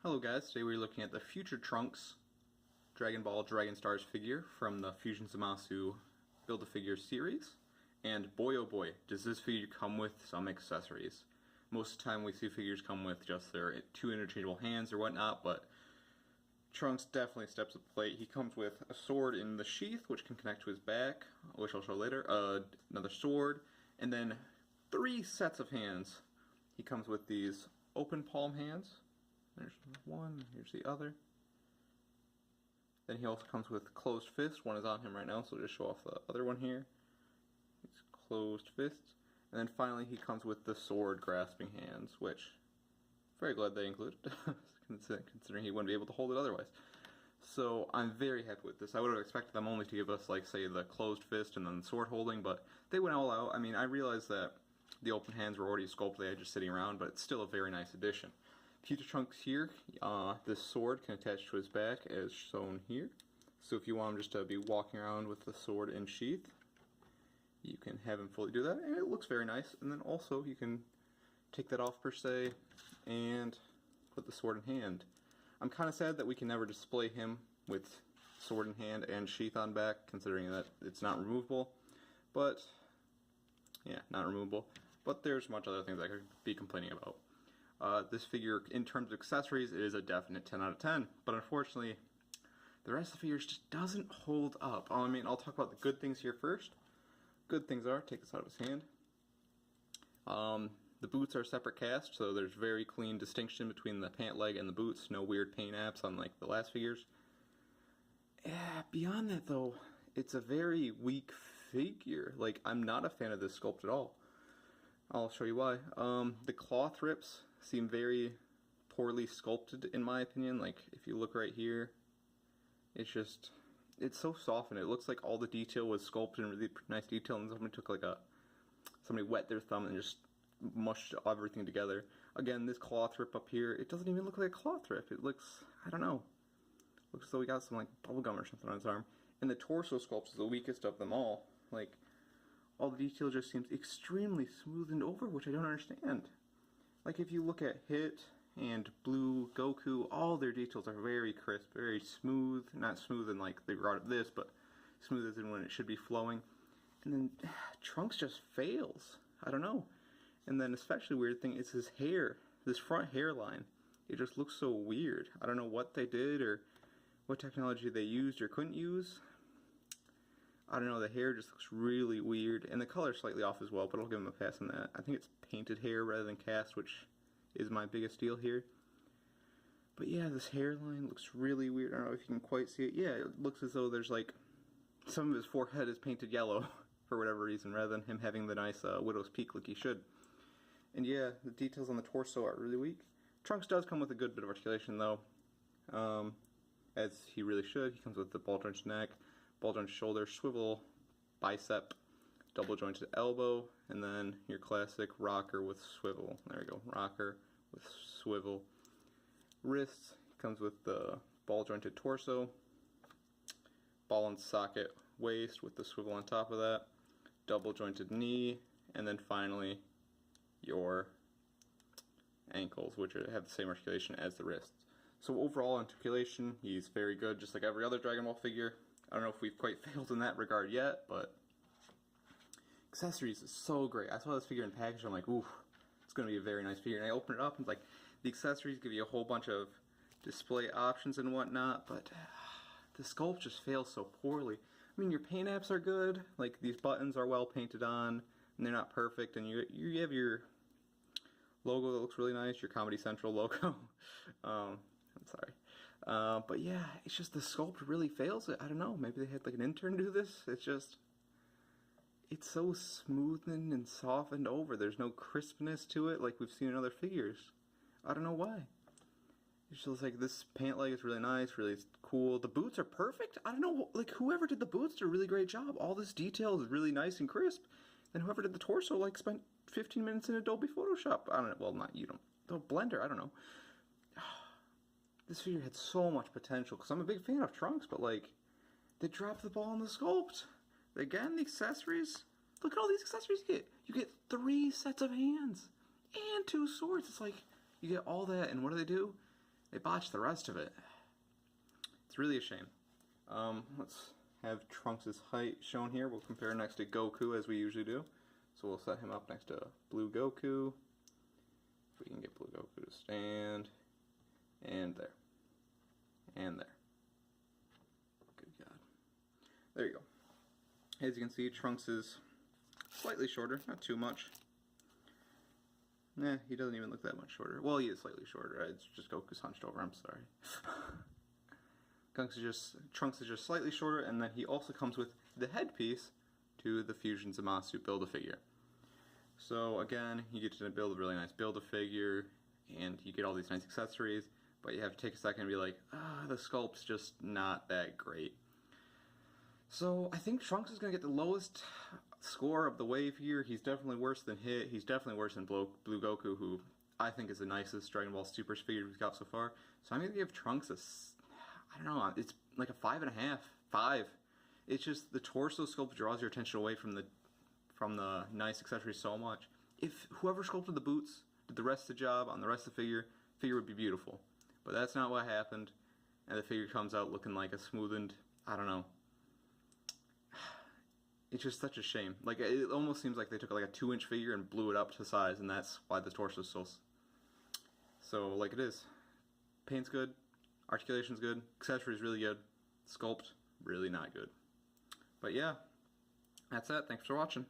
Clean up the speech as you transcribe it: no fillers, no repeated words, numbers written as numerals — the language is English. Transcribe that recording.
Hello guys, today we're looking at the Future Trunks Dragon Ball Dragon Stars figure from the Fusion Zamasu Build-A-Figure series. And boy oh boy, does this figure come with some accessories. Most of the time we see figures come with just their two interchangeable hands or whatnot, but Trunks definitely steps up to the plate. He comes with a sword in the sheath, which can connect to his back, which I'll show later, another sword, and then 3 sets of hands. He comes with these open palm hands. There's one, here's the other. Then he also comes with closed fists. One is on him right now, so I'll just show off the other one here. It's closed fists. And then finally he comes with the sword grasping hands, which I'm very glad they included, considering he wouldn't be able to hold it otherwise. So I'm very happy with this. I would have expected them only to give us, like, say, the closed fist and then the sword holding, but they went all out. I mean, I realized that the open hands were already sculpted, they had just sitting around, but it's still a very nice addition. Future Trunks here, this sword can attach to his back as shown here. So if you want him just to be walking around with the sword in sheath, you can have him fully do that, and it looks very nice. And then also you can take that off per se and put the sword in hand. I'm kind of sad that we can never display him with sword in hand and sheath on back, considering that it's not removable. But yeah, not removable. But there's much other things I could be complaining about. This figure, in terms of accessories, it is a definite 10 out of 10, but unfortunately, the rest of the figures just doesn't hold up. I mean, I'll talk about the good things here first. Good things are, take this out of his hand. The boots are separate cast, so there's very clean distinction between the pant leg and the boots. No weird paint apps unlike the last figures. Beyond that, though, it's a very weak figure. Like, I'm not a fan of this sculpt at all. I'll show you why. The cloth rips seem very poorly sculpted in my opinion. Like, if you look right here, it's so softened. It looks like all the detail was sculpted in really nice detail, and somebody took like somebody wet their thumb and just mushed everything together. Again, this cloth rip up here, it doesn't even look like a cloth rip. It looks, I don't know, looks as though we got some like bubblegum or something on his arm. And the torso sculpt is the weakest of them all. Like, all the detail just seems extremely smoothed over, which I don't understand. Like, if you look at Hit and Blue Goku, all their details are very crisp, very smooth. Not smooth in like the regard of this, but smooth as in when it should be flowing. And then Trunks just fails. I don't know. And then especially weird thing is his hair. This front hairline. It just looks so weird. I don't know what they did or what technology they used or couldn't use. I don't know, the hair just looks really weird, and the color's slightly off as well, but I'll give him a pass on that. I think it's painted hair rather than cast, which is my biggest deal here. But yeah, this hairline looks really weird. I don't know if you can quite see it. Yeah, it looks as though there's like, some of his forehead is painted yellow, for whatever reason, rather than him having the nice widow's peak like he should. And yeah, the details on the torso are really weak. Trunks does come with a good bit of articulation though, as he really should. He comes with the ball jointed neck, ball jointed shoulder, swivel bicep, double jointed elbow, and then your classic rocker with swivel. There we go, rocker with swivel. Wrists comes with the ball jointed torso, ball and socket waist with the swivel on top of that, double jointed knee, and then finally your ankles, which have the same articulation as the wrists. So overall articulation, he's very good, just like every other Dragon Ball figure. I don't know if we've quite failed in that regard yet, but accessories is so great. I saw this figure in package, I'm like, ooh, it's going to be a very nice figure. And I opened it up and it's like, the accessories give you a whole bunch of display options and whatnot, but the sculpt just fails so poorly. I mean, your paint apps are good, like these buttons are well painted on, and they're not perfect, and you have your logo that looks really nice, your Comedy Central logo. I'm sorry. But yeah, it's just the sculpt really fails it. I don't know, maybe they had like an intern do this. It's so smoothened and softened over. There's no crispness to it like we've seen in other figures. I don't know why. It's just like this pant leg is really nice, really cool. The boots are perfect. I don't know, like whoever did the boots did a really great job. All this detail is really nice and crisp. And whoever did the torso like spent 15 minutes in Adobe Photoshop. I don't know, well, not you don't. The Blender, I don't know. This figure had so much potential, because I'm a big fan of Trunks, but like, they dropped the ball on the sculpt. Again, the accessories. Look at all these accessories you get. You get 3 sets of hands and 2 swords. It's like, you get all that, and what do? they botched the rest of it. It's really a shame. Let's have Trunks' height shown here. We'll compare next to Goku as we usually do. So we'll set him up next to Blue Goku. If we can get Blue Goku to stand. And there. And there. Good God. There you go. As you can see, Trunks is slightly shorter, not too much. Nah, he doesn't even look that much shorter. Well, he is slightly shorter. It's just Goku's hunched over. I'm sorry. Trunks is just slightly shorter, and then he also comes with the headpiece to the Fusion Zamasu Build-A-Figure. So again, you get to build a really nice Build-A-Figure, and you get all these nice accessories, but you have to take a second and be like, the sculpt's just not that great. So I think Trunks is going to get the lowest score of the wave here. He's definitely worse than Hit. He's definitely worse than Blue Goku, who I think is the nicest Dragon Ball Super figure we've got so far. So I'm going to give Trunks a, I don't know, it's like a 5.5, 5. It's just the torso sculpt draws your attention away from the nice accessories so much. If whoever sculpted the boots did the rest of the job on the rest of the figure would be beautiful. But that's not what happened, and the figure comes out looking like a smoothened, I don't know. It's just such a shame. Like, it almost seems like they took like a 2-inch figure and blew it up to size, and that's why the torso is so like it is. Paint's good, articulation's good, accessories really good, sculpt really not good. But yeah, that's it. Thanks for watching.